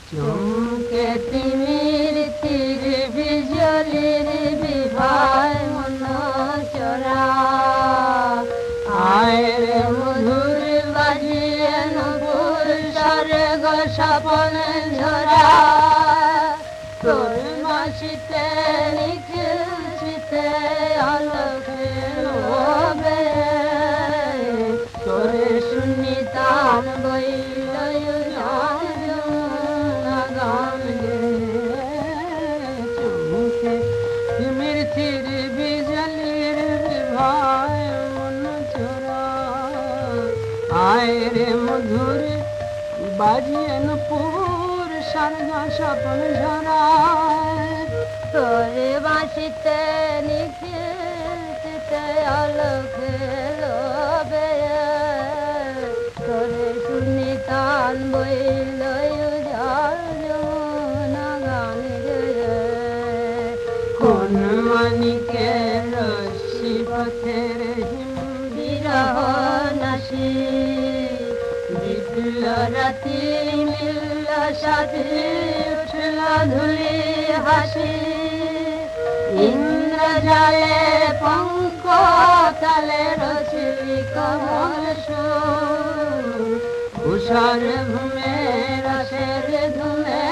চমকে তিমির তীর বিজলির বিভায় মন চরা আয় রে মধুর বাজিয়ে নপুর সারে গো স্বপন ঝরা তোর মাসিতে নিখিল শীতে আলোকে লোবে তোরে শুনি তান বইল গান গে চমকে তিমির তীর বিজলির বিভায় মন চোরা আয় রে মধুর বাজিয়ে নপুর সারগা স্বপন ঝরা তোরে বাঁশিতে নিখিল শীতে আলোকে লোবে তোরে শুনি তান বইল গান গে কোন মানিকে রশি পথের হিম বিরহ নাসি বিপুল রাতি মিলল সাথে উঠল ধুলি হাসি ইন্দ্রজালে পঙ্ক তালে রচলি কমল উষার ভূমে রসের ধুমে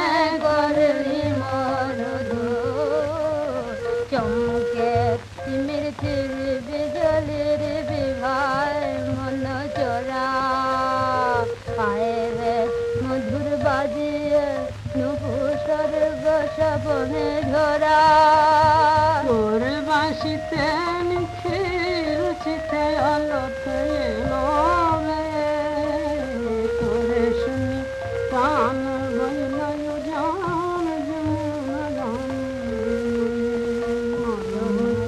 করলি মরুধু চমকে তিমির তীর বিজলির বিভায় মন চোরা আয় রে মধুর বাজিয়ে নুপুর স্বর্গ স্বপনে ঝরা তোর বাঁশিতে নিখিল শীতে আলোকে লোবে তোরে শুনি কান বইল জান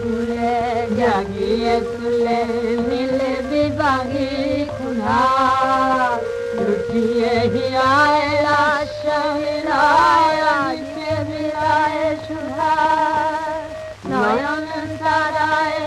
তুলে জাগিয়ে তুলে মিলে বিভাগী খুনা লুটিয়ে হিয়ায় লাশ মিলায় আজকে বিরায় সুধা নয়ন তারায়